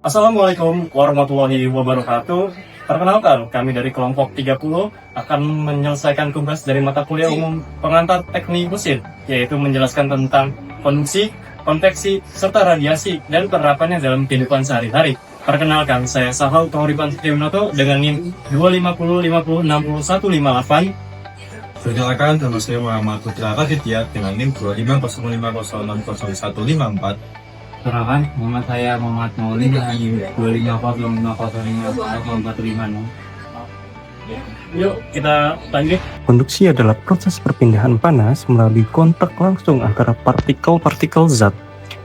Assalamualaikum warahmatullahi wabarakatuh. Perkenalkan, kami dari kelompok 30 akan menyelesaikan tugas dari mata kuliah umum pengantar teknik mesin, yaitu menjelaskan tentang konduksi, konveksi, serta radiasi dan penerapannya dalam kehidupan sehari-hari. Perkenalkan, saya Sahal Tohoriban Setiawinoto dengan NIM 250506058. Perkenalkan, nama saya Muhammad Putra Raditya dengan NIM 25050606154. Perkenalkan, nama saya Muhammad Maulid dengan NIM 250505045. Yuk, kita lanjut. Konduksi adalah proses perpindahan panas melalui kontak langsung antara partikel-partikel zat,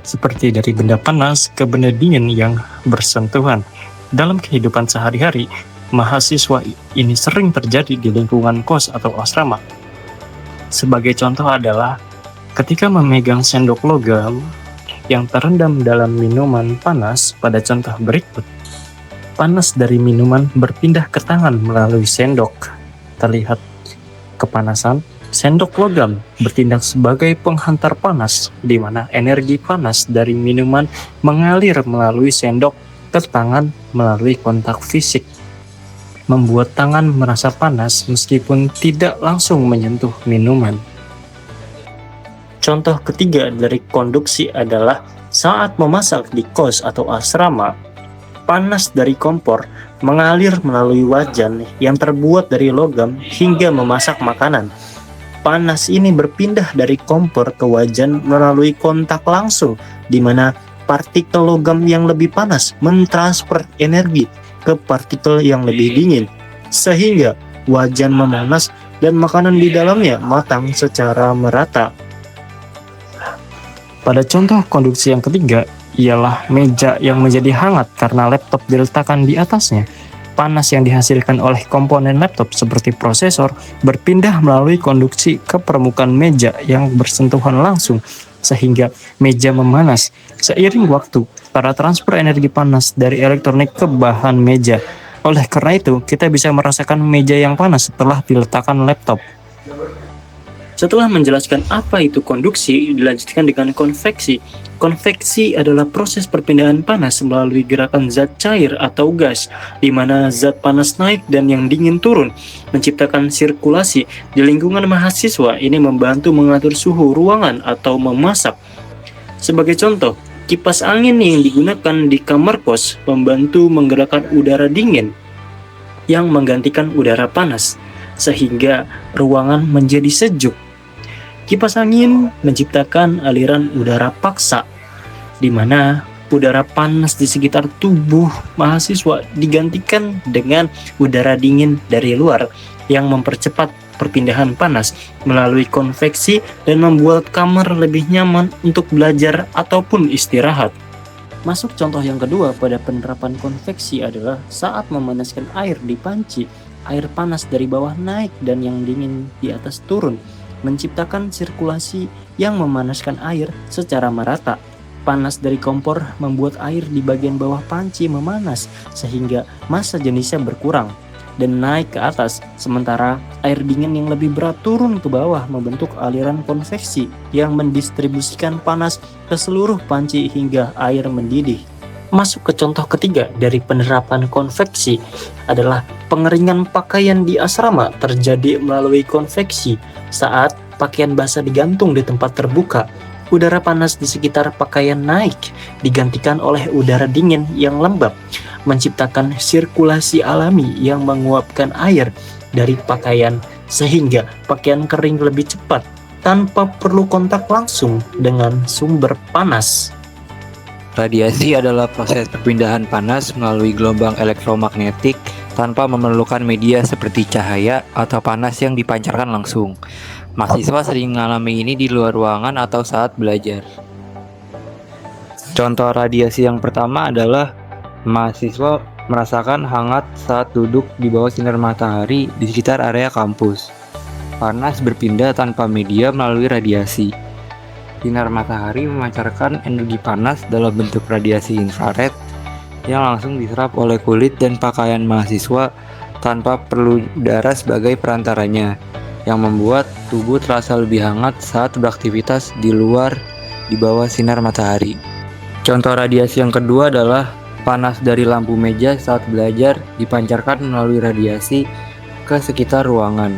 seperti dari benda panas ke benda dingin yang bersentuhan. Dalam kehidupan sehari-hari, mahasiswa ini sering terjadi di lingkungan kos atau asrama. Sebagai contoh adalah ketika memegang sendok logam yang terendam dalam minuman panas pada contoh berikut. Panas dari minuman berpindah ke tangan melalui sendok. Terlihat kepanasan, sendok logam bertindak sebagai penghantar panas, di mana energi panas dari minuman mengalir melalui sendok ke tangan melalui kontak fisik, membuat tangan merasa panas meskipun tidak langsung menyentuh minuman. Contoh ketiga dari konduksi adalah saat memasak di kos atau asrama, panas dari kompor mengalir melalui wajan yang terbuat dari logam hingga memasak makanan. Panas ini berpindah dari kompor ke wajan melalui kontak langsung, di mana partikel logam yang lebih panas mentransfer energi ke partikel yang lebih dingin, sehingga wajan memanas dan makanan di dalamnya matang secara merata. Pada contoh konduksi yang ketiga, ialah meja yang menjadi hangat karena laptop diletakkan di atasnya. Panas yang dihasilkan oleh komponen laptop seperti prosesor berpindah melalui konduksi ke permukaan meja yang bersentuhan langsung, sehingga meja memanas. Seiring waktu, para transfer energi panas dari elektronik ke bahan meja. Oleh karena itu, kita bisa merasakan meja yang panas setelah diletakkan laptop. Setelah menjelaskan apa itu konduksi, dilanjutkan dengan konveksi. Konveksi adalah proses perpindahan panas melalui gerakan zat cair atau gas, di mana zat panas naik dan yang dingin turun, menciptakan sirkulasi. Di lingkungan mahasiswa, ini membantu mengatur suhu ruangan atau memasak. Sebagai contoh, kipas angin yang digunakan di kamar kos membantu menggerakkan udara dingin yang menggantikan udara panas, sehingga ruangan menjadi sejuk. Kipas angin menciptakan aliran udara paksa, di mana udara panas di sekitar tubuh mahasiswa digantikan dengan udara dingin dari luar yang mempercepat perpindahan panas melalui konveksi dan membuat kamar lebih nyaman untuk belajar ataupun istirahat. Masuk contoh yang kedua pada penerapan konveksi adalah saat memanaskan air di panci. Air panas dari bawah naik dan yang dingin di atas turun, menciptakan sirkulasi yang memanaskan air secara merata. Panas dari kompor membuat air di bagian bawah panci memanas sehingga massa jenisnya berkurang dan naik ke atas, sementara air dingin yang lebih berat turun ke bawah membentuk aliran konveksi yang mendistribusikan panas ke seluruh panci hingga air mendidih. Masuk ke contoh ketiga dari penerapan konveksi adalah pengeringan pakaian di asrama terjadi melalui konveksi. Saat pakaian basah digantung di tempat terbuka, udara panas di sekitar pakaian naik, digantikan oleh udara dingin yang lembab, menciptakan sirkulasi alami yang menguapkan air dari pakaian sehingga pakaian kering lebih cepat tanpa perlu kontak langsung dengan sumber panas. Radiasi adalah proses perpindahan panas melalui gelombang elektromagnetik tanpa memerlukan media seperti cahaya atau panas yang dipancarkan langsung. Mahasiswa sering mengalami ini di luar ruangan atau saat belajar. Contoh radiasi yang pertama adalah mahasiswa merasakan hangat saat duduk di bawah sinar matahari di sekitar area kampus. Panas berpindah tanpa media melalui radiasi. Sinar matahari memancarkan energi panas dalam bentuk radiasi infrared yang langsung diserap oleh kulit dan pakaian mahasiswa tanpa perlu udara sebagai perantaranya, yang membuat tubuh terasa lebih hangat saat beraktivitas di luar di bawah sinar matahari. Contoh radiasi yang kedua adalah Panas dari lampu meja saat belajar dipancarkan melalui radiasi ke sekitar ruangan.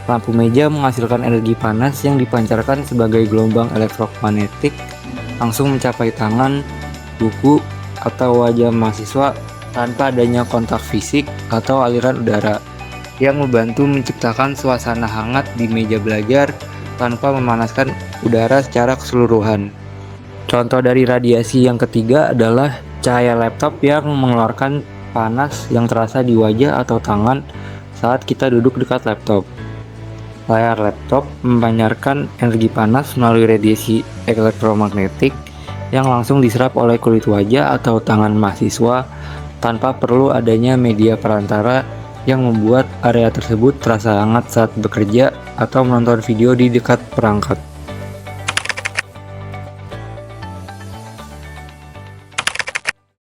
Lampu meja menghasilkan energi panas yang dipancarkan sebagai gelombang elektromagnetik langsung mencapai tangan, buku, atau wajah mahasiswa tanpa adanya kontak fisik atau aliran udara, yang membantu menciptakan suasana hangat di meja belajar tanpa memanaskan udara secara keseluruhan. Contoh dari radiasi yang ketiga adalah cahaya laptop yang mengeluarkan panas yang terasa di wajah atau tangan saat kita duduk dekat laptop. Layar laptop memancarkan energi panas melalui radiasi elektromagnetik yang langsung diserap oleh kulit wajah atau tangan mahasiswa tanpa perlu adanya media perantara yang membuat area tersebut terasa hangat saat bekerja atau menonton video di dekat perangkat.